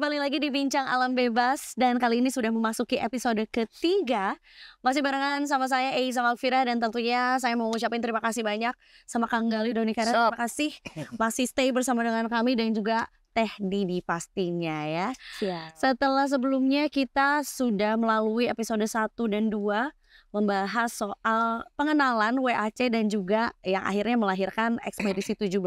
kembali lagi di Bincang Alam Bebas. Dan kali ini sudah memasuki episode ketiga. Masih barengan sama saya Eiza Malfira. Dan tentunya saya mau ngucapin terima kasih banyak sama Kang Gali Doni karena terima kasih masih stay bersama dengan kami. Dan juga Teh Didi pastinya ya. Siap. Setelah sebelumnya kita sudah melalui episode 1 dan 2 membahas soal pengenalan WAC dan juga yang akhirnya melahirkan ekspedisi 17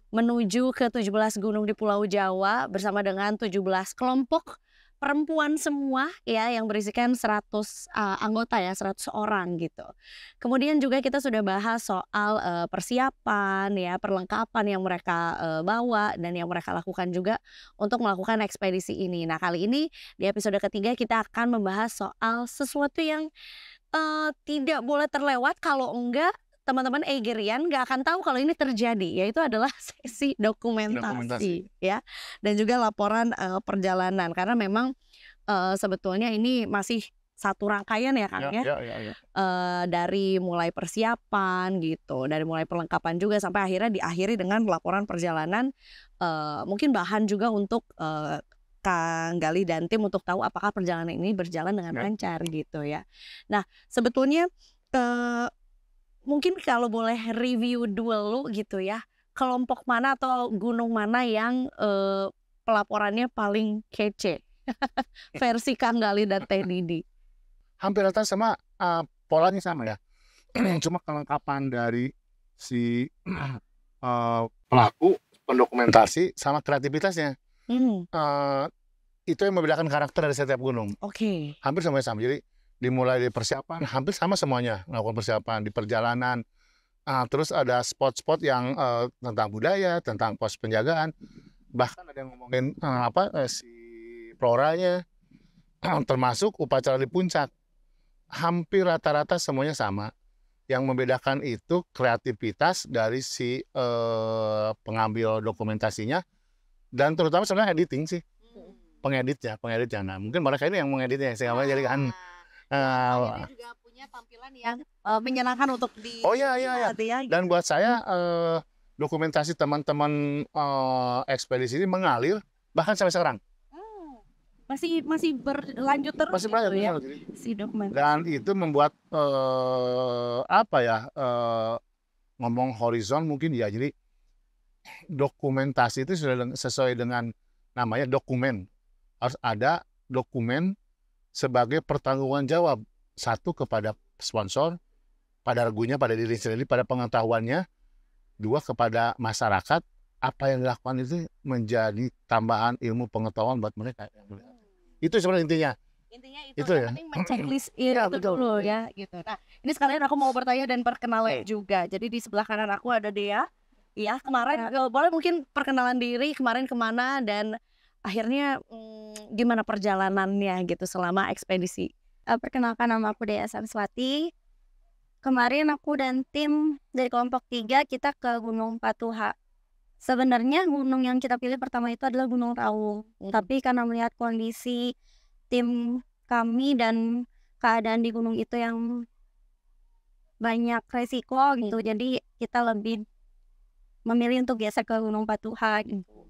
menuju ke 17 gunung di Pulau Jawa bersama dengan 17 kelompok perempuan semua ya yang berisikan 100 anggota ya, 100 orang gitu. Kemudian juga kita sudah bahas soal persiapan ya, perlengkapan yang mereka bawa dan yang mereka lakukan juga untuk melakukan ekspedisi ini. Nah, kali ini di episode ketiga kita akan membahas soal sesuatu yang tidak boleh terlewat, kalau enggak teman-teman Eigerian nggak akan tahu kalau ini terjadi, yaitu adalah sesi dokumentasi. Ya, dan juga laporan perjalanan karena memang sebetulnya ini masih satu rangkaian ya Kang ya. Dari mulai persiapan gitu, dari mulai perlengkapan juga sampai akhirnya diakhiri dengan laporan perjalanan, mungkin bahan juga untuk Kang Gali dan tim untuk tahu apakah perjalanan ini berjalan dengan lancar gitu ya. Nah, sebetulnya mungkin kalau boleh review dulu gitu ya, kelompok mana atau gunung mana yang pelaporannya paling kece versi Kang Gali dan Teh Didi? Hampir rata sama, polanya sama ya. Cuma kelengkapan dari si pelaku, pendokumentasi sama kreativitasnya. Itu yang membedakan karakter dari setiap gunung. Hampir semuanya sama. Jadi dimulai dari persiapan hampir sama semuanya, melakukan persiapan di perjalanan. Terus ada spot-spot yang tentang budaya, tentang pos penjagaan, bahkan ada yang ngomongin si floranya, termasuk upacara di puncak. Hampir rata-rata semuanya sama. Yang membedakan itu kreativitas dari si pengambil dokumentasinya dan terutama sebenarnya editing sih, pengeditnya. Nah, mungkin mereka ini yang mengeditnya, sehingga jadi kan. Ini juga punya tampilan yang menyenangkan untuk Oh iya. Dan buat saya dokumentasi teman-teman ekspedisi ini mengalir bahkan sampai sekarang. Masih berlanjut terus. Masih berlanjut ya. Si dokumen. Dan itu membuat ngomong horizon mungkin ya. Jadi dokumentasi itu sudah sesuai dengan namanya dokumen. Harus ada dokumen sebagai pertanggungan jawab, satu kepada sponsor, pada regunya, pada diri sendiri, pada pengetahuannya, dua kepada masyarakat, apa yang dilakukan itu menjadi tambahan ilmu pengetahuan buat mereka. Itu sebenarnya intinya. Itu ya. Penting men-checklist itu dulu ya gitu. Nah, ini sekalian aku mau bertanya dan perkenalan juga. Jadi di sebelah kanan aku ada Dea. Iya, kemarin boleh mungkin perkenalan diri kemarin kemana dan akhirnya gimana perjalanannya gitu selama ekspedisi? Perkenalkan, nama aku Dea Saraswati. Kemarin aku dan tim dari kelompok 3 kita ke Gunung Patuha. Sebenarnya gunung yang kita pilih pertama itu adalah Gunung Raung. Tapi karena melihat kondisi tim kami dan keadaan di gunung itu yang banyak resiko gitu, jadi kita lebih memilih untuk geser ke Gunung Patuha gitu.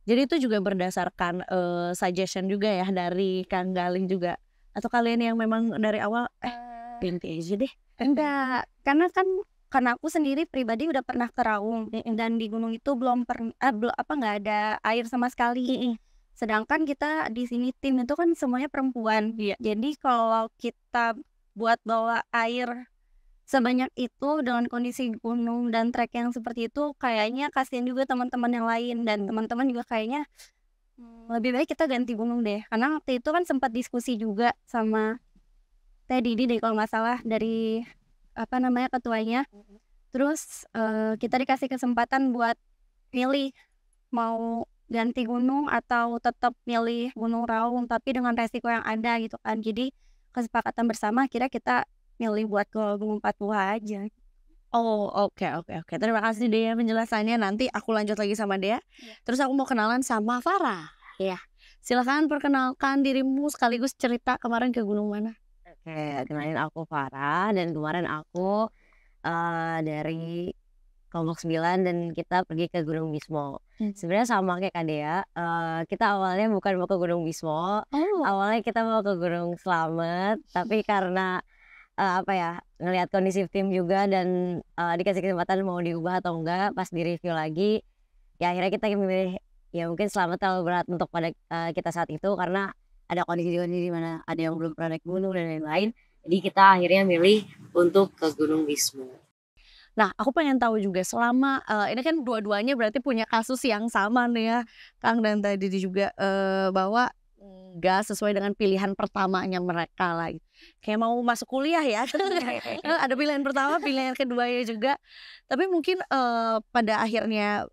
Jadi itu juga berdasarkan suggestion juga ya dari Kang Galing juga, atau kalian yang memang dari awal ganti aja deh? Enggak, karena aku sendiri pribadi udah pernah ke Raung dan di gunung itu nggak ada air sama sekali. Sedangkan kita di sini tim itu kan semuanya perempuan. Jadi kalau kita buat bawa air sebanyak itu dengan kondisi gunung dan trek yang seperti itu, kayaknya kasihan juga teman-teman yang lain. Dan teman-teman juga kayaknya lebih baik kita ganti gunung deh. Karena waktu itu kan sempat diskusi juga sama Teh Didi deh kalau nggak salah, dari ketuanya. Terus kita dikasih kesempatan buat milih mau ganti gunung atau tetap milih Gunung Raung tapi dengan resiko yang ada gitu kan. Jadi kesepakatan bersama akhirnya kita milih buat ke Gunung Patuha aja. Oh, oke. Terima kasih Dea penjelasannya. Nanti aku lanjut lagi sama Dea. Terus aku mau kenalan sama Farah. Ya, silakan perkenalkan dirimu sekaligus cerita kemarin ke gunung mana. Kenalin, aku Farah dan kemarin aku dari kelompok 9 dan kita pergi ke Gunung Bismo. Sebenarnya sama kayak Kak Dea, kita awalnya bukan mau ke Gunung Bismo, awalnya kita mau ke Gunung Slamet, tapi karena ngelihat kondisi tim juga dan dikasih kesempatan mau diubah atau enggak, pas di review lagi, ya akhirnya kita memilih ya mungkin Slamet terlalu berat untuk pada kita saat itu karena ada kondisi di mana ada yang belum pernah naik gunung dan lain-lain. Jadi kita akhirnya milih untuk ke Gunung Bismo. Nah, aku pengen tahu juga selama ini kan dua-duanya berarti punya kasus yang sama nih ya, Kang dan tadi juga bahwa nggak sesuai dengan pilihan pertamanya mereka lah. Kayak mau masuk kuliah ya, ada pilihan pertama, pilihan keduanya juga. Tapi mungkin pada akhirnya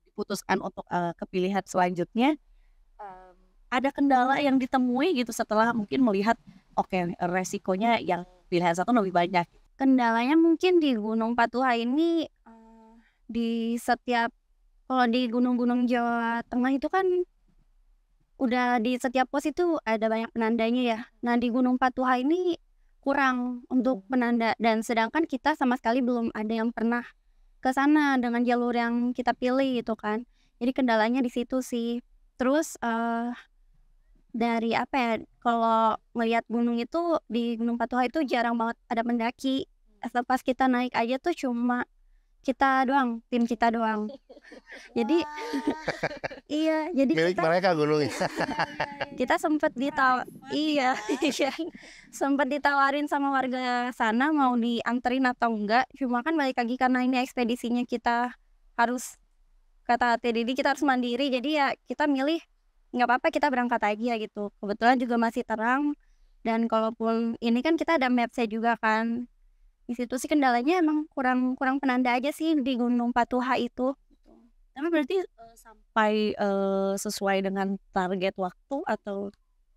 diputuskan untuk ke pilihan selanjutnya, ada kendala yang ditemui gitu setelah mungkin melihat oke, resikonya yang pilihan satu lebih banyak. Kendalanya mungkin di Gunung Patuha ini di setiap kalau di gunung-gunung Jawa Tengah itu kan udah di setiap pos itu ada banyak penandanya ya. Nah di Gunung Patuha ini kurang untuk penanda dan sedangkan kita sama sekali belum ada yang pernah ke sana dengan jalur yang kita pilih gitu kan. Jadi kendalanya di situ sih. Terus dari kalau melihat gunung itu di Gunung Patuha itu jarang banget ada pendaki. Pas kita naik aja tuh cuma kita doang, tim kita doang. Jadi iya, jadi Milik mereka gunungnya. kita sempat sempat ditawarin sama warga sana mau dianterin atau enggak. Cuma kan balik lagi karena ini ekspedisinya kita harus kata TDD kita harus mandiri. Jadi ya kita milih nggak apa-apa kita berangkat aja gitu. Kebetulan juga masih terang dan kalaupun ini kan kita ada mapsnya juga kan. Di situ sih kendalanya emang kurang penanda aja sih di Gunung Patuha itu. Tapi berarti sampai sesuai dengan target waktu atau?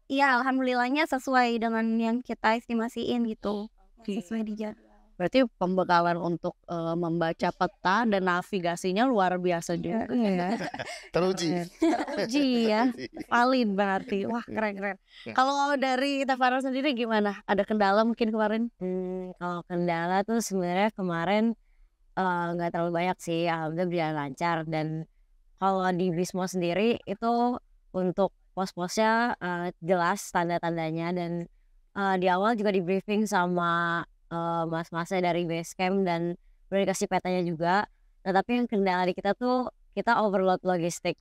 Iya, alhamdulillahnya sesuai dengan yang kita estimasiin gitu. Sesuai di jadwal. Berarti pembekalan untuk membaca peta dan navigasinya luar biasa juga ya. Teruji ya, valid berarti. Wah keren. Kalau dari Tafara sendiri gimana? Ada kendala mungkin kemarin? Kalau kendala tuh sebenarnya kemarin nggak terlalu banyak sih, alhamdulillah berjalan lancar. Dan kalau di Bismo sendiri itu untuk pos-posnya jelas tanda-tandanya dan di awal juga di briefing sama mas-masnya dari base camp dan udah dikasih petanya juga. Nah tapi yang kendala di kita tuh kita overload logistik.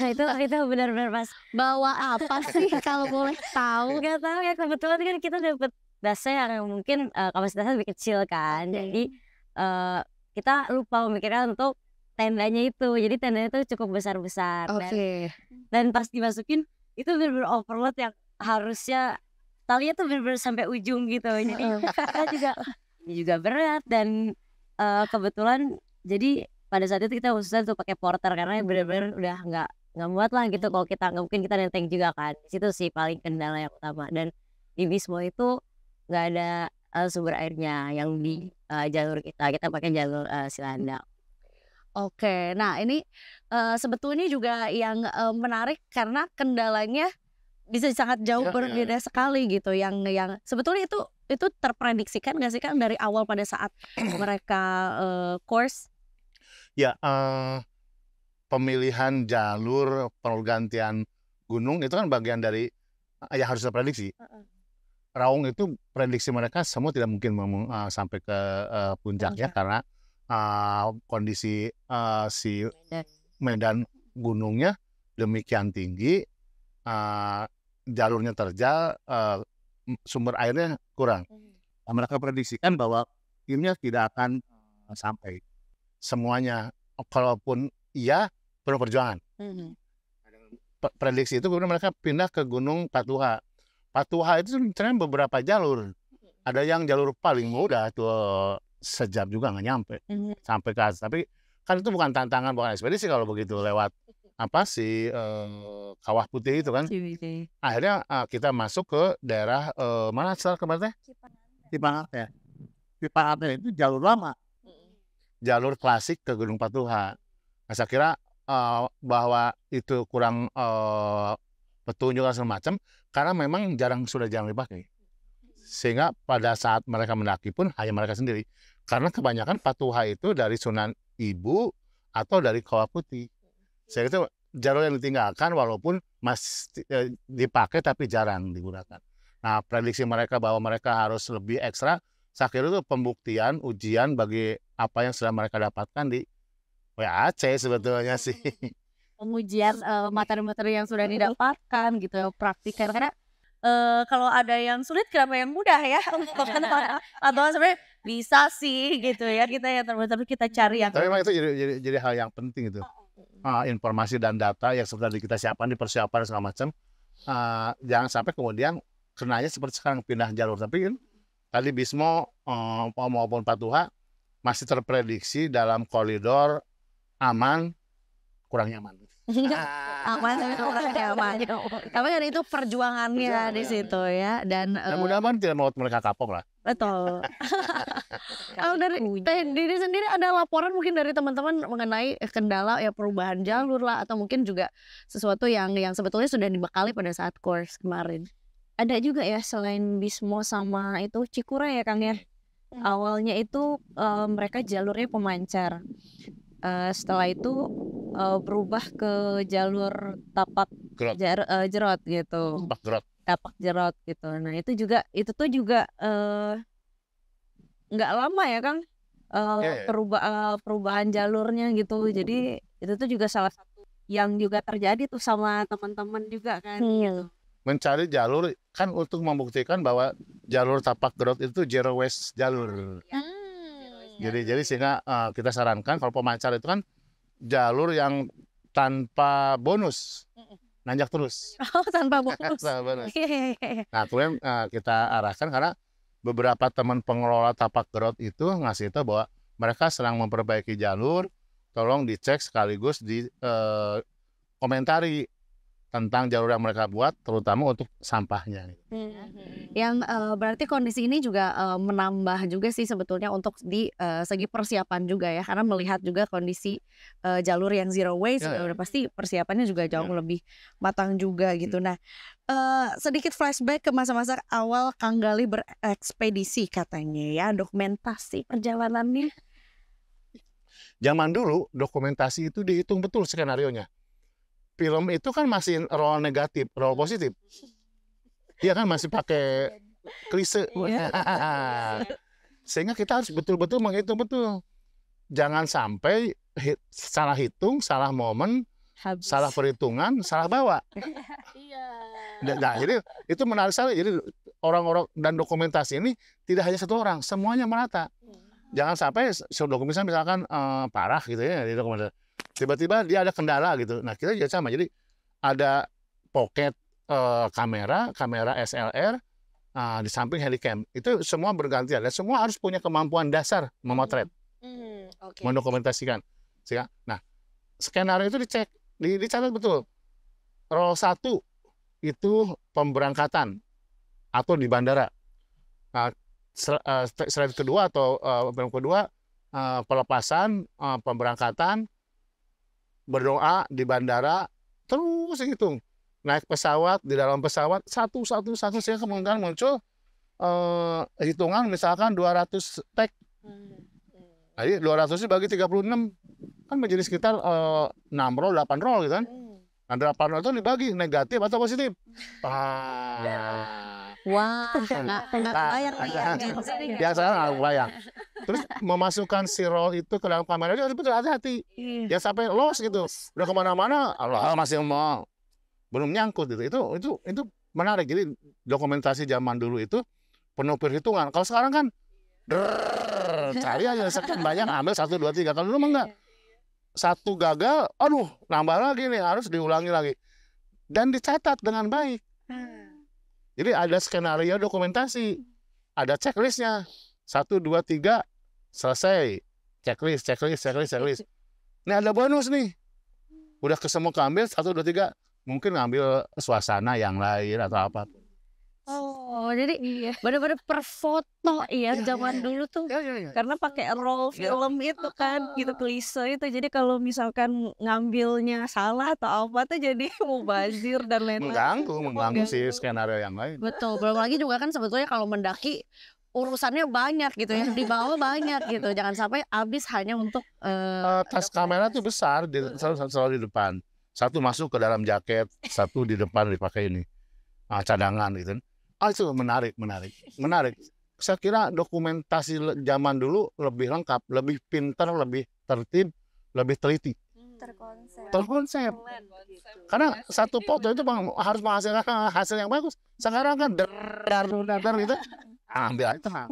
itu benar-benar pas Bawa apa sih kalau boleh tahu? nggak tahu ya, kebetulan kan kita dapet dasnya yang mungkin kapasitasnya lebih kecil kan. Jadi kita lupa memikirkan untuk tendanya itu. Jadi tendanya itu cukup besar-besar. Dan pas dimasukin itu benar-benar overload yang harusnya talinya tuh bener-bener sampai ujung gitu. Jadi kita juga berat dan kebetulan jadi pada saat itu kita khususnya tuh pakai porter karena bener-bener udah nggak muat lah gitu kalau kita nggak mungkin kita nenteng juga kan. Di situ sih paling kendala yang utama. Dan di Bismo itu nggak ada sumber airnya yang di jalur kita pakai jalur Cilandak. Oke, nah ini sebetulnya juga yang menarik karena kendalanya bisa sangat jauh berbeda sekali gitu. Yang sebetulnya itu terprediksikan nggak sih kan dari awal pada saat mereka course? Ya, pemilihan jalur pergantian gunung itu kan bagian dari ya harus terprediksi. Raung itu prediksi mereka semua tidak mungkin sampai ke puncaknya karena kondisi si medan gunungnya demikian tinggi, jalurnya terjal, sumber airnya kurang. Mereka prediksikan bahwa timnya tidak akan sampai semuanya. Kalaupun iya, penuh perjuangan. Prediksi itu kemudian mereka pindah ke Gunung Patuha. Patuha itu sebenarnya beberapa jalur. Ada yang jalur paling mudah tuh sejam juga nggak nyampe sampai ke atas. Tapi kan itu bukan tantangan, bukan ekspedisi kalau begitu lewat Kawah Putih itu kan. Akhirnya kita masuk ke daerah mana setelah kemarin? Cipanate itu jalur lama, jalur klasik ke Gunung Patuha. Nah, saya kira bahwa itu kurang petunjuk dan semacam karena memang sudah jarang dipakai. Sehingga pada saat mereka mendaki pun hanya mereka sendiri. Karena kebanyakan Patuha itu dari Sunan Ibu atau dari Kawah Putih. Sehingga itu jalur yang ditinggalkan walaupun masih dipakai tapi jarang digunakan. Nah, prediksi mereka bahwa mereka harus lebih ekstra, saya kira itu pembuktian, ujian bagi apa yang sudah mereka dapatkan di WAC sebetulnya sih. Pengujian materi-materi yang sudah didapatkan gitu ya, praktikan. Karena kalau ada yang sulit kenapa yang mudah ya atau sebenarnya bisa sih gitu ya, kita yang tapi kita cari yang tapi memang itu jadi hal yang penting itu. Informasi dan data yang sudah kita siapkan di persiapan segala macam, jangan sampai kemudian kenanya seperti sekarang pindah jalur. Tapi kan tadi Bismo maupun Patuha masih terprediksi dalam koridor aman kurang nyaman. Aman tapi kurang nyaman. Tapi kan itu perjuangannya di situ ya, dan mudah-mudahan tidak membuat mereka kapok lah. Betul. Kalau dari diri sendiri ada laporan mungkin dari teman-teman mengenai kendala ya perubahan jalur lah, atau mungkin juga sesuatu yang sebetulnya sudah dibekali pada saat course kemarin. Ada juga ya selain Bismo sama itu Cikure ya Kang ya. Awalnya itu mereka jalurnya pemancar. Setelah itu berubah ke jalur tapak jerot gitu. Tapak jerot gitu. Nah itu tuh juga nggak lama ya Kang, perubahan jalurnya gitu. Jadi itu tuh juga salah satu yang juga terjadi tuh sama teman-teman juga kan. Gitu. Mencari jalur kan untuk membuktikan bahwa jalur tapak jerot itu zero waste jalur. Jadi sehingga kita sarankan kalau pemancar itu kan jalur yang tanpa bonus, nanjak terus. Tanpa bonus. Nah kemudian kita arahkan karena beberapa teman pengelola tapak jerot itu ngasih tahu bahwa mereka sedang memperbaiki jalur, tolong dicek sekaligus di komentari tentang jalur yang mereka buat, terutama untuk sampahnya. Yang berarti kondisi ini juga menambah juga sih sebetulnya untuk di segi persiapan juga ya, karena melihat juga kondisi jalur yang zero waste, udah pasti persiapannya juga jauh lebih matang juga gitu. Nah, sedikit flashback ke masa-masa awal Kang Gali berekspedisi katanya ya, dokumentasi perjalanannya. Zaman dulu dokumentasi itu dihitung betul skenarionya. Film itu kan masih role negatif, role positif. Dia kan masih pakai klise. Sehingga kita harus betul-betul menghitung betul. Jangan sampai salah hitung, salah momen, salah perhitungan, salah bawa. Nah, jadi itu menarik sekali. Jadi orang-orang dan dokumentasi ini tidak hanya satu orang, semuanya merata. Jangan sampai dokumentasi misalkan parah gitu ya di dokumentasi. Tiba-tiba dia ada kendala gitu. Nah kita juga sama. Jadi ada pocket kamera SLR di samping Handycam. Itu semua bergantian dan semua harus punya kemampuan dasar memotret, mendokumentasikan. Nah skenario itu dicek, dicatat betul. Roll 1 itu pemberangkatan atau di bandara. Nah, slide kedua atau film kedua pelepasan, pemberangkatan, berdoa di bandara, terus hitung. Naik pesawat, di dalam pesawat, satu sehingga kemudian muncul hitungan misalkan 200 take. Jadi 200 bagi 36 kan menjadi sekitar 6 roll, 8 roll gitu kan. Nah 8 roll itu dibagi negatif atau positif. Wah, nggak bayang yang sekarang nggak bayang. Terus memasukkan si roll itu ke dalam kamera itu betul hati-hati. Ya sampai lost gitu. Udah kemana-mana, Allah masih mau belum nyangkut gitu. Itu menarik. Jadi dokumentasi zaman dulu itu penuh perhitungan. Kalau sekarang kan cari aja sekian banyak, ambil 1, 2, 3. Kalau dulu mah enggak. Satu gagal, aduh nambah lagi nih, harus diulangi lagi. Dan dicatat dengan baik. Jadi ada skenario dokumentasi, ada checklistnya, 1, 2, 3, selesai, checklist. Ini ada bonus nih, udah kesemua keambil 1, 2, 3, mungkin ngambil suasana yang lain atau apa. Oh, jadi benar-benar per foto ya zaman dulu tuh. Karena pakai roll film itu kan, gitu klise itu. Jadi kalau misalkan ngambilnya salah atau apa tuh jadi mubazir dan lain-lain. Mengganggu si skenario yang lain. Betul, belum lagi juga kan sebetulnya kalau mendaki urusannya banyak gitu ya, di bawah banyak gitu. Jangan sampai habis hanya untuk tas kamera tuh besar, selalu di depan. Satu masuk ke dalam jaket, satu di depan dipakai ini cadangan gitu. Itu menarik. Saya kira dokumentasi zaman dulu lebih lengkap, lebih pintar, lebih tertib, lebih teliti. Terkonsep. Karena satu foto itu harus menghasilkan hasil yang bagus. Sekarang kan dar gitu. Ambil aja.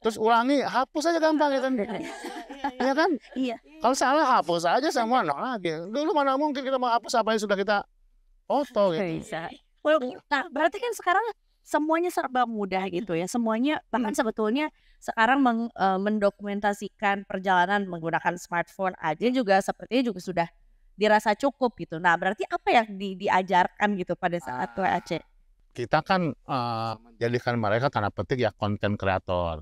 Terus ulangi, hapus aja gampang gitu. Ya kan? Iya. Kalau salah hapus aja semua lagi. Dulu mana mungkin kita mau hapus apa yang sudah kita foto gitu. Bisa. Nah, berarti kan sekarang semuanya serba mudah gitu ya. Semuanya bahkan sebetulnya sekarang mendokumentasikan perjalanan menggunakan smartphone aja juga sepertinya juga sudah dirasa cukup gitu. Nah, berarti apa yang diajarkan gitu pada saat WAC? Kita kan menjadikan mereka tanda petik ya konten kreator.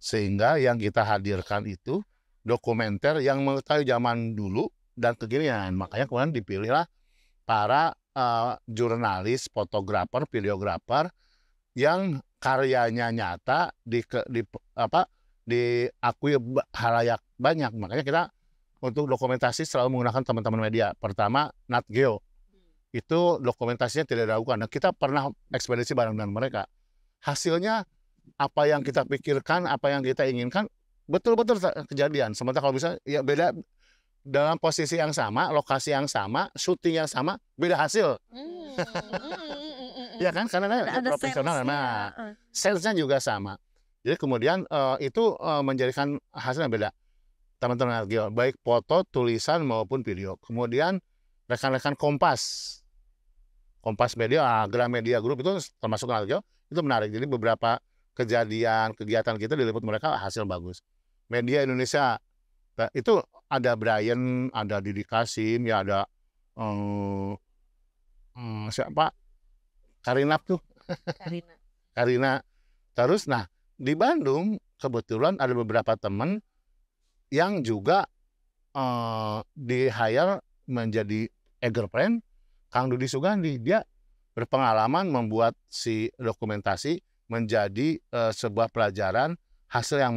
Sehingga yang kita hadirkan itu dokumenter yang mengetahui zaman dulu dan kekinian. Makanya kemudian dipilihlah para jurnalis, fotografer, videografer yang karyanya nyata diakui halayak banyak. Makanya kita untuk dokumentasi selalu menggunakan teman-teman media. Pertama, Nat Geo. Itu dokumentasinya tidak diragukan. Nah, kita pernah ekspedisi bareng dengan mereka. Hasilnya apa yang kita pikirkan, apa yang kita inginkan, betul-betul kejadian. Sementara kalau bisa ya beda dalam posisi yang sama, lokasi yang sama, syuting yang sama, beda hasil. Ya kan, karena ada profesional. Nah, sales-nya juga sama. Jadi kemudian itu menjadikan hasilnya beda. Teman-teman Geo, baik foto, tulisan maupun video. Kemudian rekan-rekan Kompas Media, Gramedia Group itu termasuk Geo, itu menarik. Jadi beberapa kejadian, kegiatan kita diliput mereka hasil bagus. Media Indonesia, itu ada Brian, ada Didi Kasim, ya ada siapa? Karina tuh. Karina. Terus nah, di Bandung kebetulan ada beberapa teman yang juga di-hire menjadi egerpren Kang Dudi Sugandi. Dia berpengalaman membuat si dokumentasi menjadi sebuah pelajaran hasil yang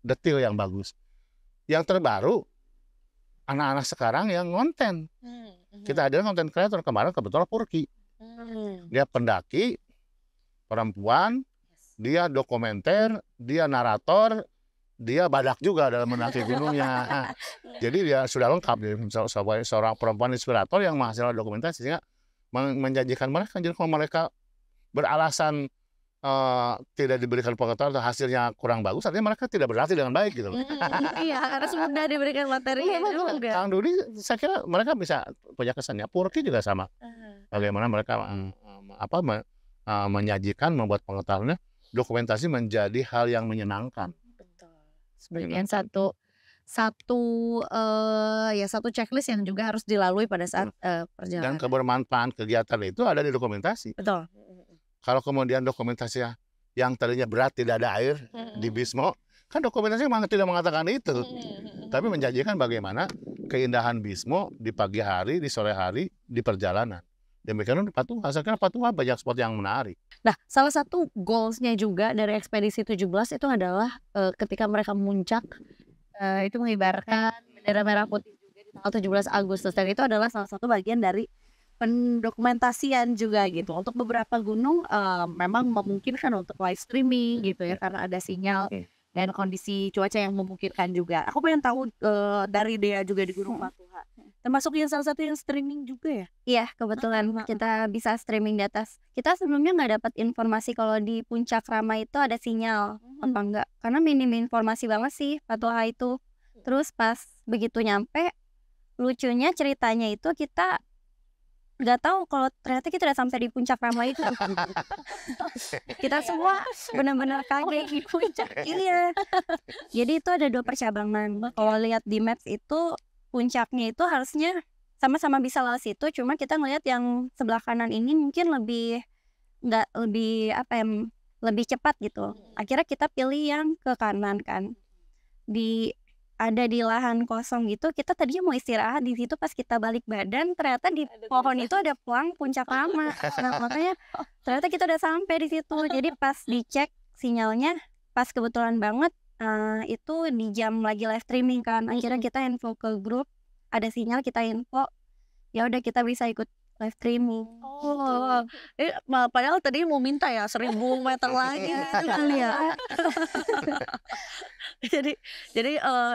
detil yang bagus. Yang terbaru anak-anak sekarang yang konten. Kita hadirkan konten kreator kemarin kebetulan Purki. Dia pendaki perempuan, dia dokumenter, dia narator, dia badak juga dalam mendaki gunungnya. Jadi dia sudah lengkap, seorang perempuan inspirator yang menghasilkan dokumentasi sehingga menjanjikan mereka. Jadi kalau mereka beralasan tidak diberikan pengetahuan atau hasilnya kurang bagus, artinya mereka tidak berlatih dengan baik gitu. Iya, harus mudah diberikan materi. Kang Dudi, saya kira mereka bisa punya kesannya. Purki juga sama. Bagaimana mereka menyajikan, membuat pengetahuannya, dokumentasi menjadi hal yang menyenangkan. Sebagian satu checklist yang juga harus dilalui pada saat perjalanan. Dan kebermanfaatan kegiatan itu ada di dokumentasi. Betul. Kalau kemudian dokumentasi yang tadinya berat, tidak ada air di Bismo, kan dokumentasi memang tidak mengatakan itu, tapi menjanjikan bagaimana keindahan Bismo di pagi hari, di sore hari, di perjalanan. Demikian di Patuha, saya kira Patuha banyak spot yang menarik. Nah, salah satu goalsnya juga dari ekspedisi 17 itu adalah ketika mereka muncak itu mengibarkan bendera merah putih juga di tanggal 17 Agustus, dan itu adalah salah satu bagian dari pendokumentasian juga gitu. Untuk beberapa gunung memang memungkinkan untuk live streaming gitu ya, karena ada sinyal dan kondisi cuaca yang memungkinkan juga. Aku pengen tahu dari Dea juga di Gunung Patuha, termasuk yang salah satu yang streaming juga ya? Iya, kebetulan kita bisa streaming di atas. Kita sebelumnya nggak dapat informasi kalau di Puncak Rama itu ada sinyal apa enggak, karena minim informasi banget sih Patuha itu. Terus pas begitu nyampe, lucunya ceritanya itu kita nggak tahu kalau ternyata kita udah sampai di Puncak Rama itu. Kita semua benar-benar kaget di puncak. Iya. Jadi itu ada 2 percabangan. Kalau lihat di maps itu puncaknya itu harusnya sama-sama bisa lewat situ, cuma kita ngelihat yang sebelah kanan ini mungkin lebih lebih cepat gitu. Akhirnya kita pilih yang ke kanan kan. Ada di lahan kosong gitu, kita tadinya mau istirahat di situ, pas kita balik badan ternyata di pohon itu ada pelang Puncak Rama. Nah, makanya ternyata kita udah sampai di situ. Jadi pas dicek sinyalnya pas kebetulan banget itu di jam lagi live streaming kan, akhirnya kita info ke grup, ada sinyal kita info, ya udah kita bisa ikut live streaming. Oh, padahal tadi mau minta ya 1000 meter lagi gitu kali ya. Jadi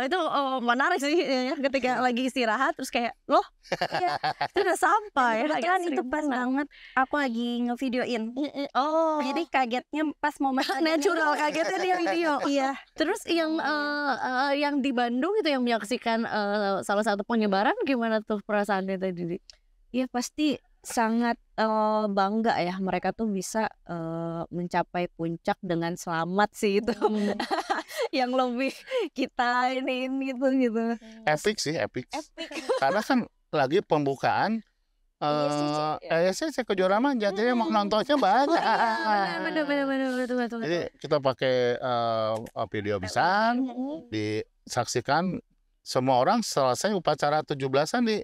itu menarik sih ya, ketika lagi istirahat terus kayak loh ya, itu udah sampai. Kebetulan itu pas banget aku lagi ngevideoin. Oh, Jadi kagetnya pas momen natural kagetnya dia video. Iya. Terus yang di Bandung itu yang menyaksikan salah satu penyebaran, gimana tuh perasaannya tadi? Ya pasti sangat bangga ya, mereka tuh bisa mencapai puncak dengan selamat sih itu. Yang lebih kita ini gitu. Epic sih, epic. Karena kan lagi pembukaan ISCC Kejora Manja, jadi mau nontonnya banyak. Betul. Jadi kita pakai video besar, disaksikan semua orang selesai upacara 17-an di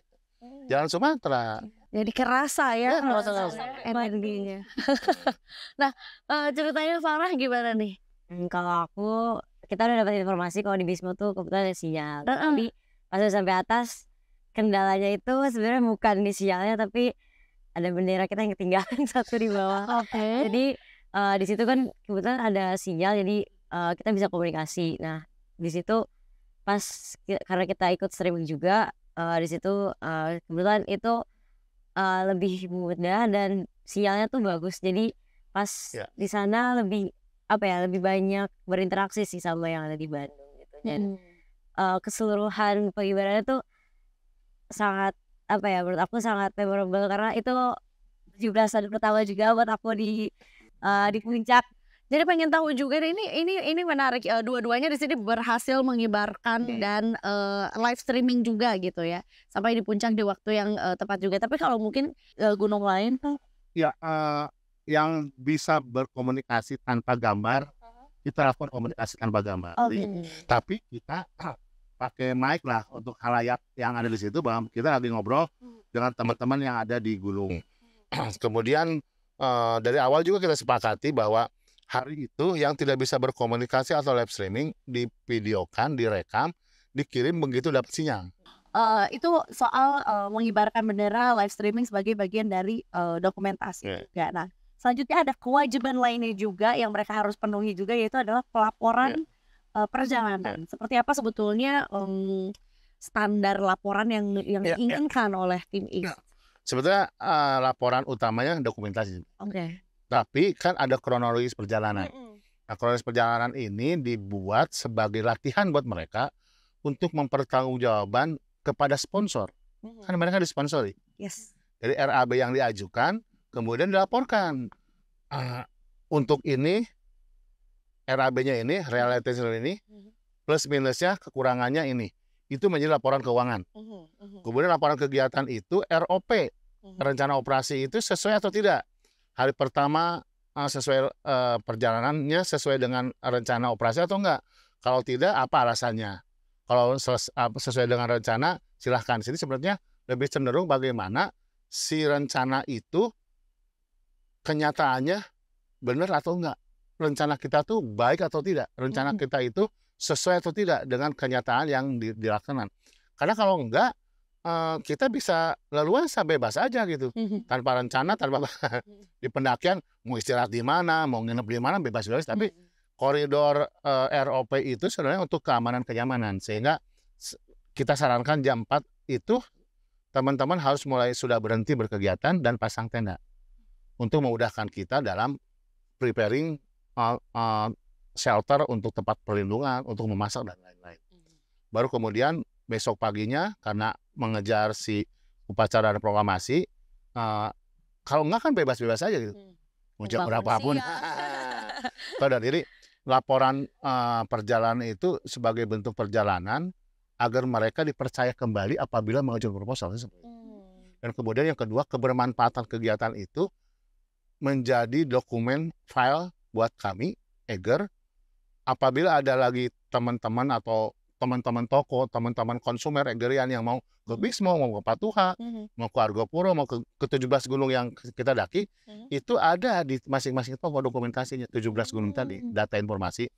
Jalan Sumatera. Jadi kerasa ya Energinya. Nah, ceritanya Farah gimana nih? Kalau aku, kita udah dapat informasi kalau di Bismo tuh kebetulan ada sinyal. Tapi pas udah sampai atas, kendalanya itu sebenarnya bukan di sinyalnya, tapi ada bendera kita yang ketinggalan satu di bawah. Jadi di situ kan kebetulan ada sinyal, jadi kita bisa komunikasi. Nah, di situ pas karena kita ikut streaming juga, di situ kebetulan itu lebih mudah dan sinyalnya tuh bagus. Jadi pas di sana lebih lebih banyak berinteraksi sih sama yang ada di Bandung gitu. Dan keseluruhan pengibarannya tuh sangat menurut aku sangat memorable, karena itu 17-an pertama juga buat aku di puncak. Jadi pengen tahu juga nih, ini menarik, dua-duanya di sini berhasil mengibarkan dan live streaming juga gitu ya, sampai di puncak di waktu yang tepat juga. Tapi kalau mungkin gunung lain tuh ya yang bisa berkomunikasi tanpa gambar, kita lakukan komunikasi tanpa gambar. Tapi kita pakai mic lah untuk halayak yang ada di situ, bahwa kita lagi ngobrol dengan teman-teman yang ada di gunung. Kemudian dari awal juga kita sepakati bahwa hari itu yang tidak bisa berkomunikasi atau live streaming divideokan, direkam, dikirim begitu dapat sinyal. Itu soal mengibarkan bendera live streaming sebagai bagian dari dokumentasi juga. Nah, selanjutnya ada kewajiban lainnya juga yang mereka harus penuhi juga, yaitu adalah pelaporan perjalanan. Seperti apa sebetulnya standar laporan yang diinginkan oleh tim X? Sebetulnya laporan utamanya dokumentasi. Tapi kan ada kronologis perjalanan. Nah, kronologis perjalanan ini dibuat sebagai latihan buat mereka untuk mempertanggungjawabkan kepada sponsor. Kan mereka disponsori. Jadi RAB yang diajukan kemudian dilaporkan. Untuk ini RAB-nya ini, realisasi ini, plus minusnya, kekurangannya ini. Itu menjadi laporan keuangan. Kemudian laporan kegiatan itu ROP, rencana operasi itu sesuai atau tidak. Hari pertama sesuai perjalanannya sesuai dengan rencana operasi atau enggak. Kalau tidak, apa alasannya? Kalau sesuai dengan rencana, silahkan. Jadi sebenarnya lebih cenderung bagaimana si rencana itu kenyataannya benar atau enggak. Rencana kita tuh baik atau tidak. Rencana kita itu sesuai atau tidak dengan kenyataan yang dilaksanakan. Karena kalau enggak, kita bisa leluasa bebas aja gitu, tanpa rencana, tanpa di pendakian mau istirahat di mana, mau nginep di mana, bebas-bebas. Tapi koridor ROP itu sebenarnya untuk keamanan kenyamanan, sehingga kita sarankan jam 4 itu teman-teman harus mulai sudah berhenti berkegiatan dan pasang tenda untuk memudahkan kita dalam preparing shelter untuk tempat perlindungan, untuk memasak dan lain-lain. Baru kemudian besok paginya karena mengejar si upacara dan proklamasi, kalau enggak kan bebas-bebas aja gitu, mau jam berapapun. Jadi laporan perjalanan itu sebagai bentuk perjalanan agar mereka dipercaya kembali apabila mengajukan proposal. Dan kemudian yang kedua, kebermanfaatan kegiatan itu menjadi dokumen file buat kami, Eger, apabila ada lagi teman-teman atau teman-teman toko, teman-teman konsumer Egerian yang mau ke Bismo, mau ke Patuha, mau ke Argopuro, mau ke 17 gunung yang kita daki, itu ada di masing-masing toko dokumentasinya, 17 gunung tadi, data informasi.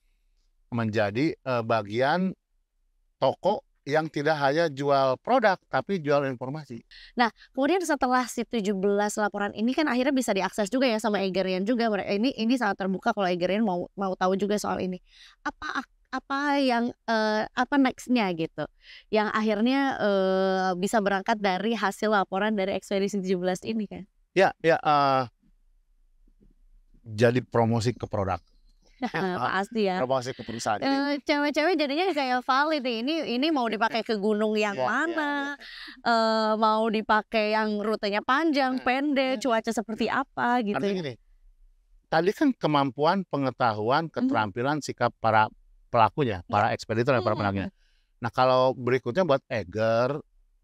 menjadi bagian toko yang tidak hanya jual produk tapi jual informasi. Nah, kemudian setelah si 17 laporan ini kan akhirnya bisa diakses juga ya sama Egerian juga. Ini sangat terbuka kalau Egerian mau tahu juga soal ini. Apa yang apa nextnya gitu, yang akhirnya bisa berangkat dari hasil laporan dari ekspedisi 17 ini kan? Ya, jadi promosi ke produk. Pasti ya. Promosi ke perusahaan. Cewek-cewek jadinya kayak valid nih. Ini mau dipakai ke gunung yang mana, mau dipakai yang rutenya panjang, pendek, cuaca seperti apa gitu. Artinya gini, tadi kan kemampuan, pengetahuan, keterampilan, sikap para pelakunya, para ekspeditor dan para penagihnya. Nah, kalau berikutnya buat Eger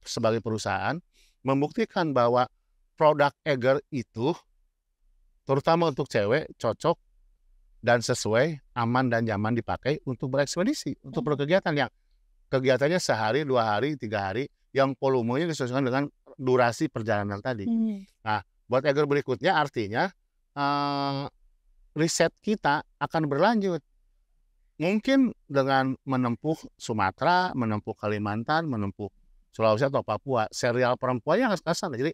sebagai perusahaan membuktikan bahwa produk Eger itu terutama untuk cewek cocok dan sesuai, aman dan nyaman dipakai untuk berekspedisi, untuk berkegiatan yang kegiatannya sehari, 2 hari, 3 hari, yang volumenya disesuaikan dengan durasi perjalanan tadi. Nah, buat Eger berikutnya artinya riset kita akan berlanjut. Mungkin dengan menempuh Sumatera, menempuh Kalimantan, menempuh Sulawesi atau Papua, serial perempuan yang ke sana. Jadi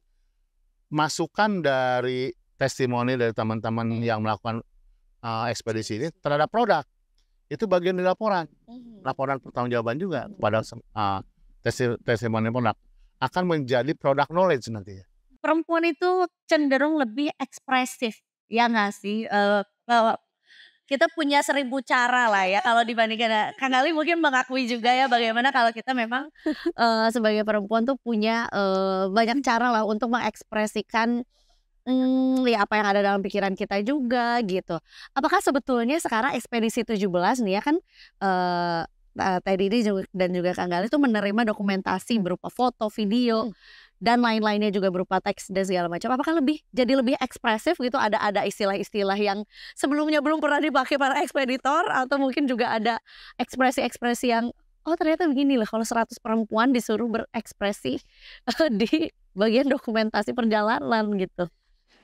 masukan dari testimoni dari teman-teman yang melakukan ekspedisi ini terhadap produk itu bagian dari laporan pertanggungjawaban juga kepada testimoni produk akan menjadi produk knowledge nantinya. Perempuan itu cenderung lebih ekspresif, ya nggak sih? Kita punya 1000 cara lah ya kalau dibandingkan Kang Gali mungkin mengakui juga ya bagaimana kalau kita memang sebagai perempuan tuh punya banyak cara lah untuk mengekspresikan ya apa yang ada dalam pikiran kita juga gitu. Apakah sebetulnya sekarang ekspedisi 17 nih ya kan Teh Didi dan juga Kang Gali itu menerima dokumentasi berupa foto, video dan lain-lainnya juga berupa teks dan segala macam. Apakah jadi lebih ekspresif gitu? Ada istilah-istilah yang sebelumnya belum pernah dipakai para ekspeditor atau mungkin juga ada ekspresi-ekspresi yang oh ternyata begini lah kalau 100 perempuan disuruh berekspresi di bagian dokumentasi perjalanan gitu.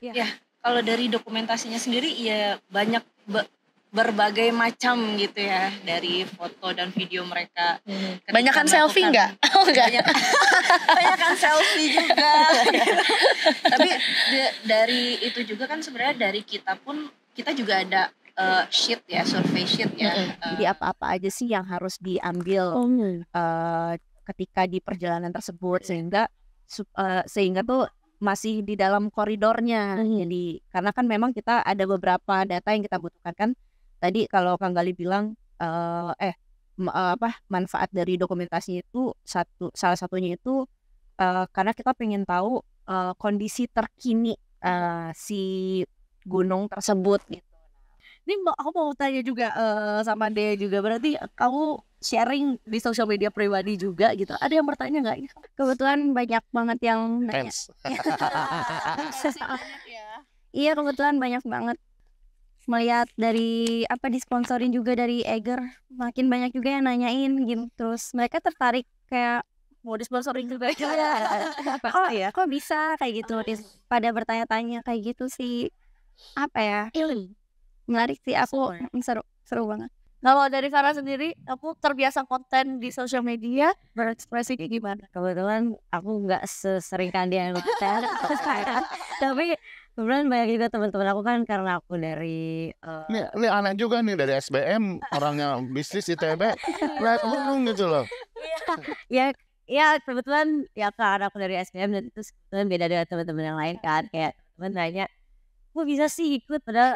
Ya, kalau dari dokumentasinya sendiri ya banyak berbagai macam gitu ya dari foto dan video mereka. Banyakan selfie nggak? Oh enggak. Banyakan selfie juga. Tapi dari itu juga kan sebenarnya dari kita pun kita juga ada sheet ya, survey sheet ya. Jadi apa-apa aja sih yang harus diambil ketika di perjalanan tersebut sehingga tuh masih di dalam koridornya. Jadi karena kan memang kita ada beberapa data yang kita butuhkan kan. Tadi kalau Kang Gali bilang manfaat dari dokumentasi itu salah satunya itu karena kita pengen tahu kondisi terkini si gunung tersebut gitu. Ini aku mau tanya juga sama Dea juga, berarti kamu sharing di sosial media pribadi juga gitu. Ada yang bertanya nggak? Kebetulan banyak banget yang nanya. Iya kebetulan banyak banget. Melihat dari disponsorin juga dari Eger, makin banyak juga yang nanyain gitu. Terus mereka tertarik kayak mau disponsorin juga. Oh ya, kok bisa kayak gitu? Pada bertanya-tanya kayak gitu sih. Menarik sih, aku seru banget. Kalau dari Sarah sendiri, aku terbiasa konten di sosial media, berekspresi kayak gimana? Kebetulan aku nggak sesering kalian konten, tapi kebetulan banyak juga teman-teman aku kan karena aku dari ini anak juga nih dari SBM, orangnya bisnis ITB, lihat gunung gitu loh. Ya kebetulan ya karena aku dari SBM dan itu kebetulan beda dengan teman-teman yang lain kan, kayak teman nanya kok bisa sih ikut, padahal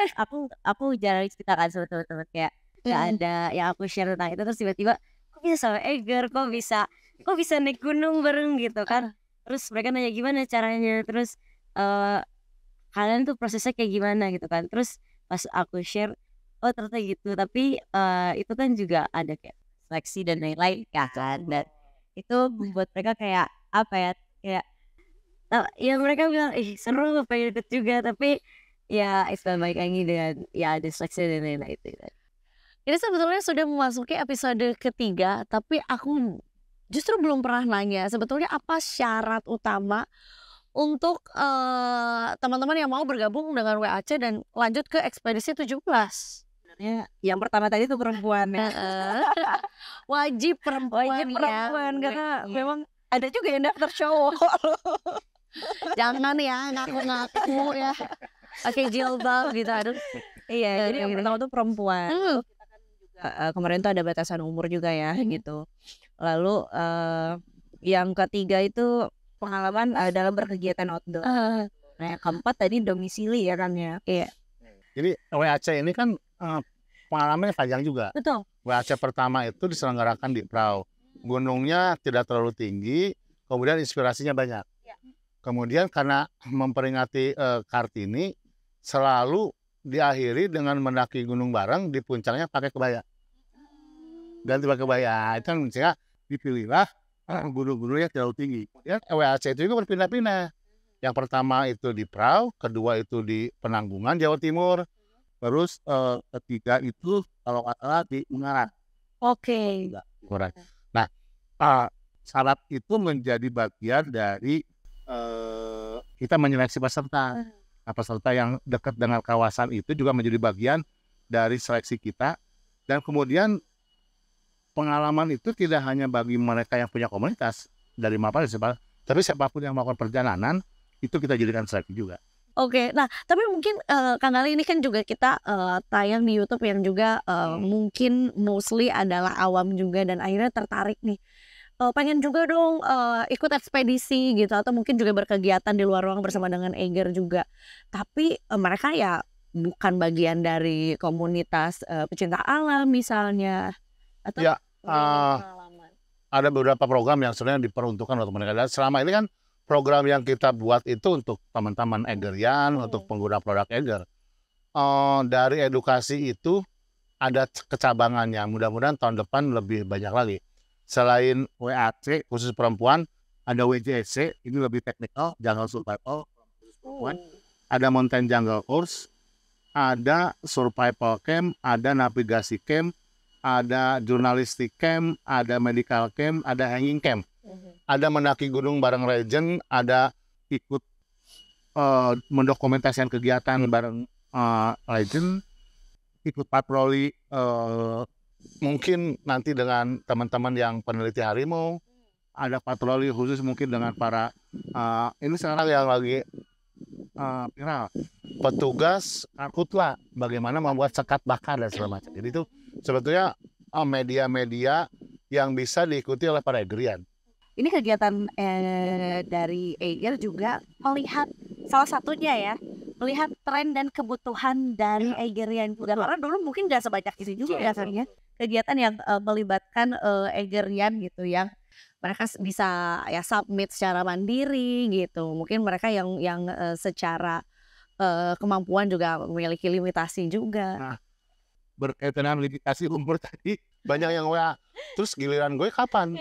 aku jarang ceritakan sama teman-teman kayak gak ada yang aku share tentang itu, terus tiba-tiba kok bisa sama Eger, kok bisa naik gunung bareng gitu kan. Terus mereka nanya gimana caranya, terus kalian tuh prosesnya kayak gimana gitu kan. Terus pas aku share, oh ternyata gitu, tapi itu kan juga ada kayak seleksi dan lain-lain kan, dan itu membuat mereka kayak kayak ya mereka bilang seru pengen ikut juga, tapi ya itu baik lagi dengan ya ada seleksi dan lain-lain itu. Ini sebetulnya sudah memasuki episode ketiga, tapi aku justru belum pernah nanya sebetulnya apa syarat utama untuk teman-teman yang mau bergabung dengan WAC dan lanjut ke ekspedisi 17. Yang pertama tadi tuh perempuan ya. Wajib perempuan karena memang ada juga yang daftar cowok. Jangan ya ngaku-ngaku ya pakai jilbab gitu. Aduh. Iya, jadi yang pertama tuh perempuan. Kita kan juga kemarin tuh ada batasan umur juga ya gitu. Lalu yang ketiga itu pengalaman dalam berkegiatan outdoor. Nah, yang keempat tadi domisili ya kan ya. Iya. Jadi WAC ini kan pengalamannya panjang juga. Betul. WAC pertama itu diselenggarakan di Prau. Gunungnya tidak terlalu tinggi, kemudian inspirasinya banyak. Kemudian karena memperingati Kartini, selalu diakhiri dengan mendaki gunung bareng, di puncaknya pakai kebaya. Ganti pakai kebaya, itu kan sehingga dipilihlah gunung-gunung yang terlalu tinggi. Kemudian WAC itu juga berpindah-pindah. Yang pertama itu di Prau, kedua itu di Penanggungan, Jawa Timur. Terus ketiga itu kalau nggak salah di Ungaran. Oke. Nah, syarat itu menjadi bagian dari kita menyeleksi peserta. Nah, peserta yang dekat dengan kawasan itu juga menjadi bagian dari seleksi kita. Dan kemudian pengalaman itu tidak hanya bagi mereka yang punya komunitas dari Mapal, tapi siapapun yang melakukan perjalanan itu kita jadikan seleksi juga. Oke, nah tapi mungkin Kang Ali ini kan juga kita tayang di YouTube yang juga mungkin mostly adalah awam juga dan akhirnya tertarik nih. Pengen juga dong ikut ekspedisi gitu atau mungkin juga berkegiatan di luar ruang bersama dengan Eiger juga. Tapi mereka ya bukan bagian dari komunitas pecinta alam misalnya atau ya, ada beberapa program yang sebenarnya diperuntukkan untuk mereka. Dan selama ini kan program yang kita buat itu untuk teman-teman Eigerian, untuk pengguna produk Eiger. Dari edukasi itu ada kecabangannya. Mudah-mudahan tahun depan lebih banyak lagi. Selain WAC khusus perempuan, ada WJC, ini lebih teknikal, jungle survival khusus perempuan. Ada mountain jungle course, ada survival camp, ada navigasi camp, ada journalistic camp, ada medical camp, ada hanging camp. Ada mendaki gunung bareng legend, ada ikut mendokumentasikan kegiatan bareng legend, ikut patroli mungkin nanti dengan teman-teman yang peneliti harimau, ada patroli khusus mungkin dengan para ini sekarang yang lagi viral, petugas karhutla, bagaimana membuat sekat bakar dan segala macam. Jadi itu sebetulnya media-media yang bisa diikuti oleh para Eigerian. Ini kegiatan dari Eiger juga melihat salah satunya ya, melihat tren dan kebutuhan dari Eigerian juga. Karena dulu mungkin nggak sebanyak ini juga ya kan ya. Kegiatan yang melibatkan Eigerian gitu yang mereka bisa ya submit secara mandiri gitu. Mungkin mereka yang secara kemampuan juga memiliki limitasi juga. Nah, berkaitan dengan limitasi umur tadi, banyak yang WA. Terus giliran gue kapan?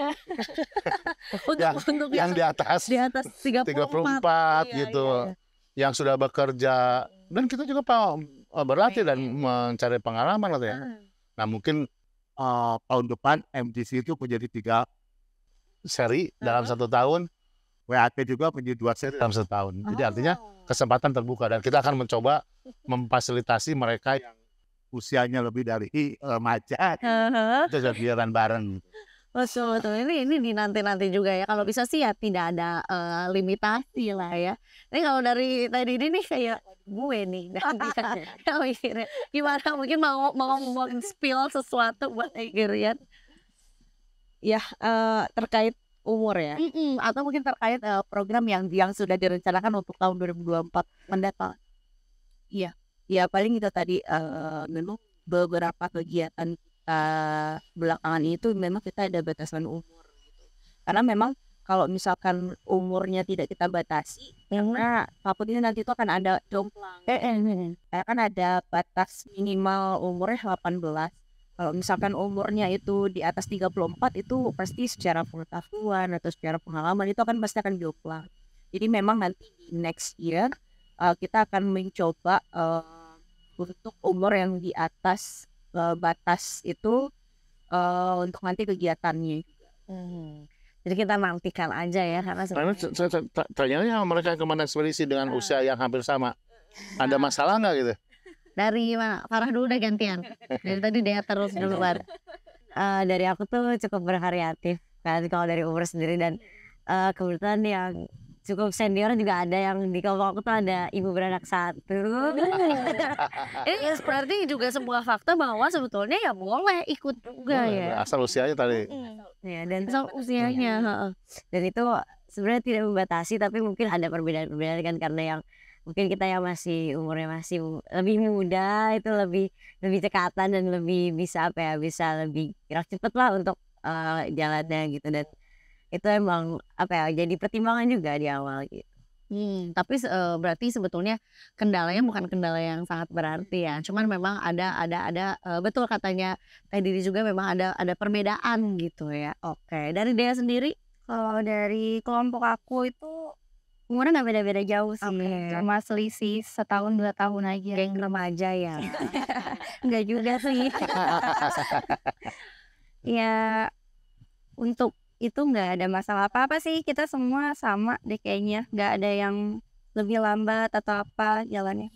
Untuk yang di atas 34 gitu. Iya. Yang sudah bekerja, dan kita juga berlatih dan mencari pengalaman gitu ya. Nah, mungkin tahun depan MTC itu menjadi 3 seri dalam 1 tahun, WAT juga menjadi 2 seri dalam 1 tahun. Jadi artinya kesempatan terbuka dan kita akan mencoba memfasilitasi mereka yang usianya lebih dari remaja, itu kegiatan bareng. Betul. Ini nanti juga ya. Kalau bisa sih ya tidak ada limitasi lah ya. Ini kalau dari tadi ini nih kayak gue nih. Gimana mungkin mau spill sesuatu buat Eigerian? Ya terkait umur ya. Atau mungkin terkait program yang sudah direncanakan untuk tahun 2024 mendatang. Iya. Ya paling itu tadi memang beberapa kegiatan belakangan itu memang kita ada batasan umur gitu. Karena memang kalau misalkan umurnya tidak kita batasi, karena takutnya nanti itu akan ada jomplang. Karena kan ada batas minimal umurnya 18. Kalau misalkan umurnya itu di atas 34 itu pasti secara pengetahuan atau secara pengalaman itu pasti akan jomplang. Jadi memang nanti di next year kita akan mencoba untuk umur yang di atas batas itu untuk nanti kegiatannya. Jadi kita nantikan aja ya karena tanyanya mereka yang kemana ekspedisi dengan usia yang hampir sama, ada masalah nggak gitu? Dari mana? Farah dulu udah gantian. Dari tadi Dea terus duluan. Dari aku tuh cukup bervariatif kan kalau dari umur sendiri, dan kebetulan yang cukup senior juga ada, yang di kelompok aku tuh ada ibu beranak 1. Ini berarti juga sebuah fakta bahwa sebetulnya ya boleh ikut juga ya. Asal usianya tadi. Ya, dan Asal usianya. dan itu sebenarnya tidak membatasi, tapi mungkin ada perbedaan-perbedaan kan, karena yang mungkin kita yang masih umurnya masih lebih muda itu lebih cekatan dan lebih bisa bisa lebih gerak cepet lah untuk jalannya gitu, dan itu emang jadi pertimbangan juga di awal gitu. Tapi berarti sebetulnya kendalanya bukan kendala yang sangat berarti ya. Cuman memang ada betul katanya Teh Diri juga, memang ada perbedaan gitu ya. Oke, dari Dea sendiri? Kalau dari kelompok aku itu umurnya nggak beda-beda jauh sih, cuma selisih 1-2 tahun aja. Geng remaja ya. Nggak juga sih. Ya untuk itu nggak ada masalah apa-apa sih, kita semua sama deh kayaknya, nggak ada yang lebih lambat atau apa jalannya.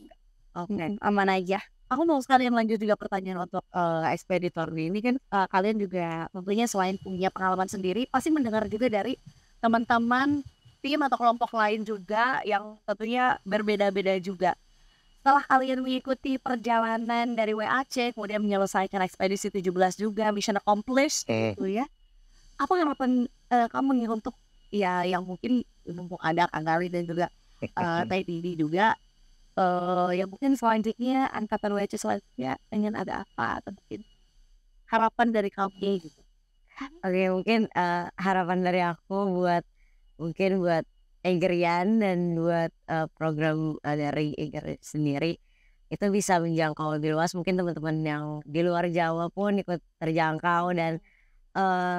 Aman aja. Aku mau sekalian lanjut juga pertanyaan untuk ekspeditor ini kan, kalian juga tentunya selain punya pengalaman sendiri, pasti mendengar juga dari teman-teman tim atau kelompok lain juga yang tentunya berbeda-beda juga. Setelah kalian mengikuti perjalanan dari WAC, kemudian menyelesaikan ekspedisi 17 juga, mission accomplished gitu ya. Apa harapan kamu nih untuk ya yang mungkin mumpung ada Kang Gali dan juga Teh Didi juga, yang mungkin selanjutnya angkatan WAC selanjutnya ingin ada apa, atau mungkin harapan dari kamu gitu. Oke, mungkin harapan dari aku buat Egerian dan buat program dari Eger sendiri itu bisa menjangkau lebih luas. Mungkin teman-teman yang di luar Jawa pun ikut terjangkau, dan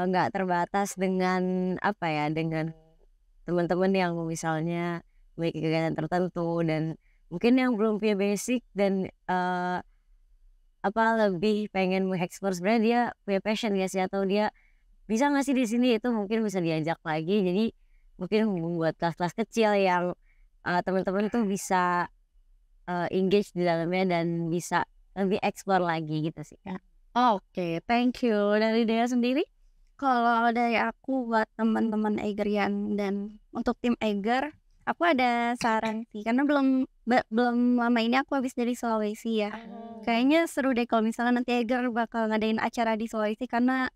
nggak terbatas dengan dengan teman-teman yang misalnya memiliki kegiatan tertentu, dan mungkin yang belum punya basic dan lebih pengen mengeksplor sebenarnya dia punya passion ya sih, atau dia bisa nggak sih di sini, itu mungkin bisa diajak lagi. Jadi mungkin membuat kelas-kelas kecil yang teman-teman tuh bisa engage di dalamnya dan bisa lebih explore lagi gitu sih Kak. Oke, thank you. Dari Dea sendiri? Kalau dari aku buat teman-teman Egerian dan untuk tim Eger, aku ada saran sih, karena belum lama ini aku habis dari Sulawesi ya. Kayaknya seru deh kalau misalnya nanti Eger bakal ngadain acara di Sulawesi, karena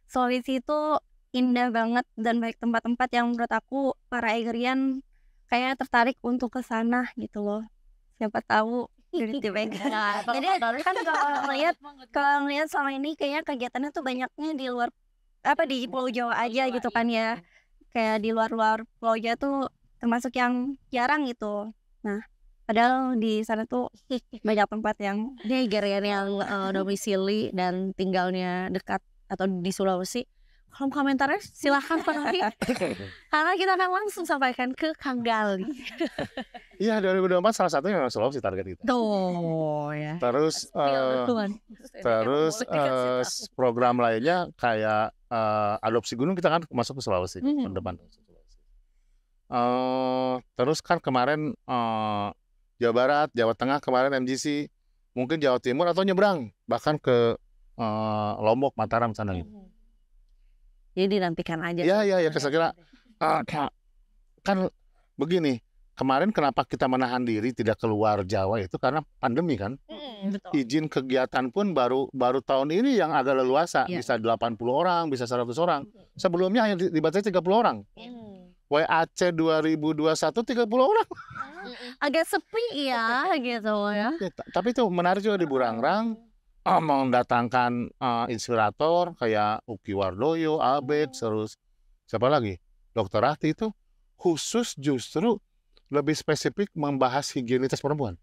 Sulawesi itu indah banget dan banyak tempat-tempat yang menurut aku para Egerian kayak tertarik untuk ke sana gitu loh. Siapa tahu dari tim Eger. Jadi kan kalau ngeliat selama ini kayaknya kegiatannya tuh banyaknya di luar di Pulau Jawa aja gitu kan ya. Kayak di luar Pulau Jawa tuh termasuk yang jarang gitu. Nah, padahal di sana tuh banyak tempat yang Dia Egerian yang domisili dan tinggalnya dekat atau di Sulawesi. Kolom komentarnya silahkan penuhi, karena kita akan langsung sampaikan ke Kang Gali. Iya, 2024 salah satunya memang Sulawesi target kita. Tuh ya. Terus program lainnya kayak adopsi gunung, kita kan masuk ke Sulawesi tahun depan. Terus kan kemarin Jawa Barat, Jawa Tengah kemarin MGC, mungkin Jawa Timur atau nyebrang bahkan ke Lombok, Mataram sana gitu. Jadi dinantikan aja. Iya, saya kira kan begini. Kemarin kenapa kita menahan diri tidak keluar Jawa itu karena pandemi kan. Betul. Izin kegiatan pun baru tahun ini yang agak leluasa, bisa 80 orang, bisa 100 orang. Sebelumnya hanya dibatasi 30 orang. WAC 2021 30 orang. Agak sepi ya gitu ya. Tapi itu menarik juga di Burangrang. Mendatangkan inspirator kayak Uki Wardoyo, Abed, terus siapa lagi? Dr. Rati itu khusus justru lebih spesifik membahas higienitas perempuan.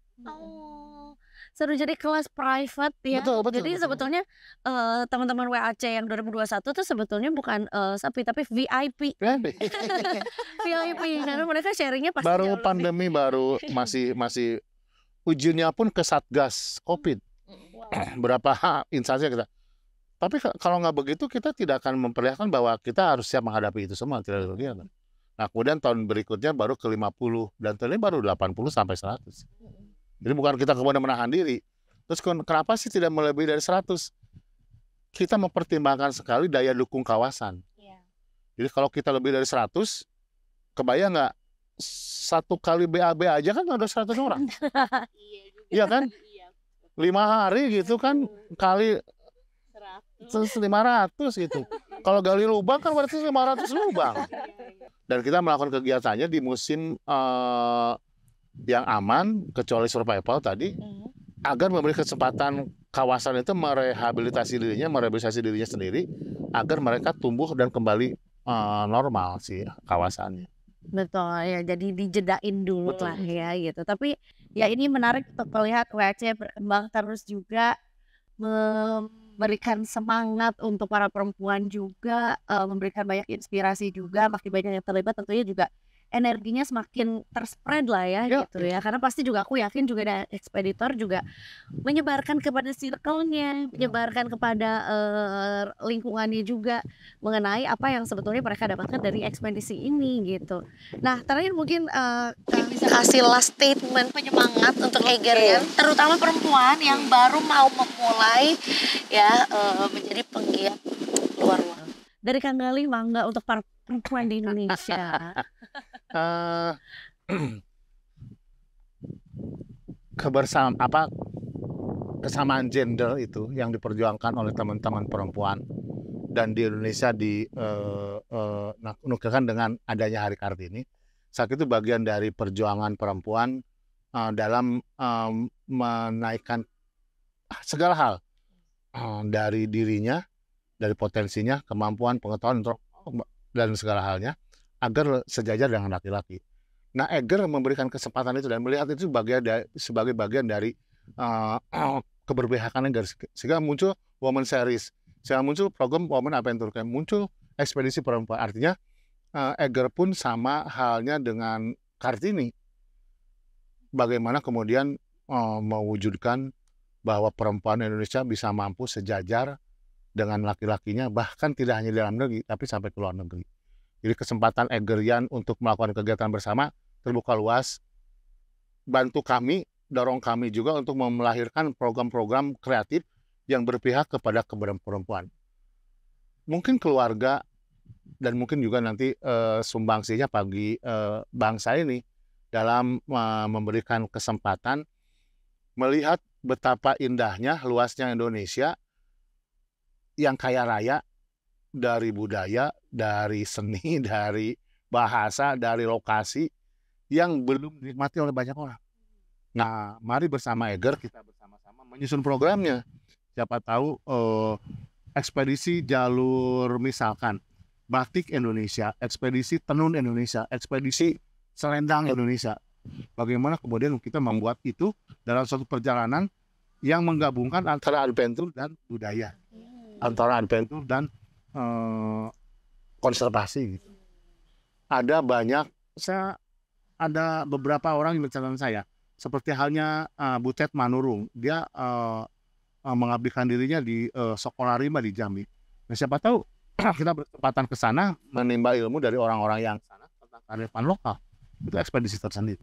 Seru, jadi kelas private ya. Betul. Jadi sebetulnya teman-teman WAC yang 2021 tuh sebetulnya bukan sepi tapi VIP. VIP karena mereka sharingnya pasti baru pandemi baru masih ujiannya pun ke Satgas Covid. Berapa instansi kita. Tapi kalau nggak begitu kita tidak akan memperlihatkan bahwa kita harus siap menghadapi itu semua, tidak ada kegiatan. Nah, kemudian tahun berikutnya baru ke 50 dan tahun ini baru 80 sampai 100. Jadi bukan kita kemudian menahan diri, Terus kenapa sih tidak melebihi dari 100? Kita mempertimbangkan sekali daya dukung kawasan. Jadi kalau kita lebih dari 100, kebayang nggak? 1 kali BAB aja kan ada 100 orang. Iya kan? 5 hari gitu kan, kali 500 gitu. Kalau gali lubang kan berarti 500 lubang. Dan kita melakukan kegiatannya di musim yang aman, kecuali survival tadi, agar memberi kesempatan kawasan itu merehabilitasi dirinya sendiri, agar mereka tumbuh dan kembali normal sih kawasannya. Betul ya, jadi dijedain dulu lah ya gitu. Tapi ya ini menarik untuk melihat WAC berkembang terus juga, memberikan semangat untuk para perempuan juga, memberikan banyak inspirasi juga, makin banyak yang terlibat tentunya juga energinya semakin terspread lah ya gitu ya. Karena pasti juga aku yakin juga ada ekspeditor juga menyebarkan kepada circle-nya, menyebarkan kepada lingkungannya juga mengenai apa yang sebetulnya mereka dapatkan dari ekspedisi ini gitu. Nah terakhir mungkin bisa kasih last statement penyemangat untuk Eger ya, terutama perempuan yang baru mau memulai ya menjadi penggiat luar ruang. Dari Kang Galih mangga untuk para perempuan di Indonesia. Kesamaan gender itu yang diperjuangkan oleh teman-teman perempuan dan di Indonesia dinukarkan dengan adanya Hari Kartini. Saat itu bagian dari perjuangan perempuan dalam menaikkan segala hal dari dirinya, dari potensinya, kemampuan, pengetahuan dan segala halnya agar sejajar dengan laki-laki. Nah, Eger memberikan kesempatan itu dan melihat itu sebagai bagian dari keberpihakan Eger, sehingga muncul Women Series, sehingga muncul program Women Adventure Camp, muncul ekspedisi perempuan. Artinya Eger pun sama halnya dengan Kartini. Bagaimana kemudian mewujudkan bahwa perempuan Indonesia bisa mampu sejajar dengan laki-lakinya, bahkan tidak hanya di dalam negeri, tapi sampai ke luar negeri. Jadi kesempatan Egerian untuk melakukan kegiatan bersama terbuka luas. Bantu kami, dorong kami juga untuk melahirkan program-program kreatif yang berpihak kepada perempuan. Mungkin keluarga dan mungkin juga nanti sumbangsinya bagi bangsa ini dalam memberikan kesempatan melihat betapa indahnya, luasnya Indonesia yang kaya raya dari budaya, dari seni, dari bahasa, dari lokasi yang belum dinikmati oleh banyak orang. Nah, mari bersama Eger kita bersama-sama menyusun programnya. Siapa tahu ekspedisi jalur misalkan batik Indonesia, ekspedisi tenun Indonesia, ekspedisi selendang Indonesia. Bagaimana kemudian kita membuat itu dalam suatu perjalanan yang menggabungkan antara adventure dan budaya, antara adventure dan konservasi gitu. Ada beberapa orang yang bercatatan saya, seperti halnya Butet Manurung, dia mengabdikan dirinya di Sekolah Rimba di Jambi. Nah, siapa tahu kita berkesempatan ke sana menimba ilmu dari orang-orang yang sana tentang kearifan lokal. Itu ekspedisi tersendiri.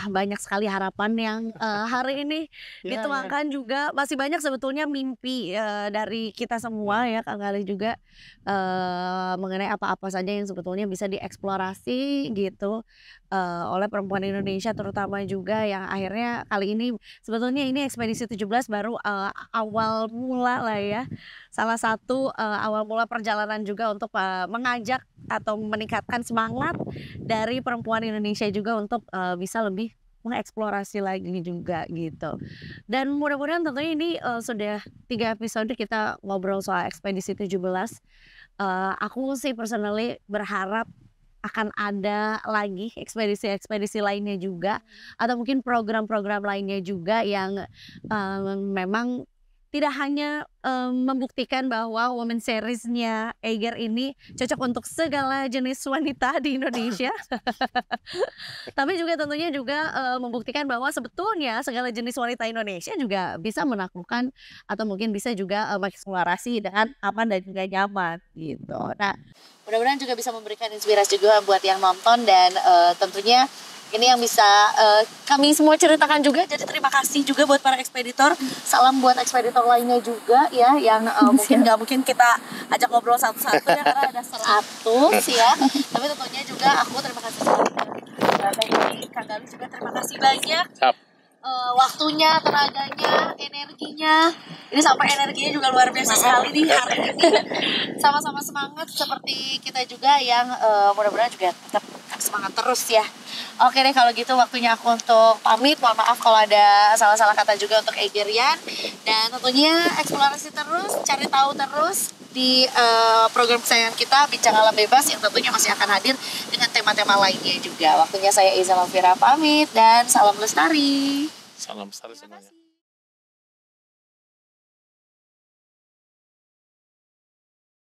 Banyak sekali harapan yang hari ini dituangkan juga. Masih banyak sebetulnya mimpi dari kita semua ya Kang Galih juga mengenai apa-apa saja yang sebetulnya bisa dieksplorasi gitu oleh perempuan Indonesia, terutama juga yang akhirnya kali ini sebetulnya ini ekspedisi 17 baru awal mula lah ya. Salah satu awal mula perjalanan juga untuk mengajak atau meningkatkan semangat dari perempuan Indonesia juga untuk bisa lebih mengeksplorasi lagi juga gitu. Dan mudah-mudahan tentunya ini sudah 3 episode kita ngobrol soal ekspedisi 17. Aku sih personally berharap akan ada lagi ekspedisi-ekspedisi lainnya juga, atau mungkin program-program lainnya juga yang memang tidak hanya membuktikan bahwa Women Series-nya Eger ini cocok untuk segala jenis wanita di Indonesia, tapi juga tentunya juga membuktikan bahwa sebetulnya segala jenis wanita Indonesia juga bisa menaklukkan atau mungkin bisa juga mengeksplorasi dengan aman dan juga nyaman gitu. Nah, mudah-mudahan juga bisa memberikan inspirasi juga buat yang nonton dan tentunya Ini yang bisa kami semua ceritakan juga. Jadi terima kasih juga buat para ekspeditor. Salam buat ekspeditor lainnya juga ya, yang mungkin nggak mungkin kita ajak ngobrol satu-satu ya, karena ada 100 ya. Tapi tentunya juga aku terima kasih sekali. Kang Galuh juga terima kasih banyak. Waktunya, tenaganya, energinya. Ini sampai energinya juga luar biasa sekali nih hari ini. Sama-sama semangat seperti kita juga yang mudah-mudahan juga tetap semangat terus ya. Oke deh, kalau gitu waktunya aku untuk pamit. Mohon maaf kalau ada salah-salah kata juga untuk Egerian. Dan tentunya eksplorasi terus, cari tahu terus di program kesayangan kita Bincang Alam Bebas, yang tentunya masih akan hadir dengan tema-tema lainnya juga. Waktunya saya Iza Malvira pamit dan salam lestari. Salam lestari semuanya.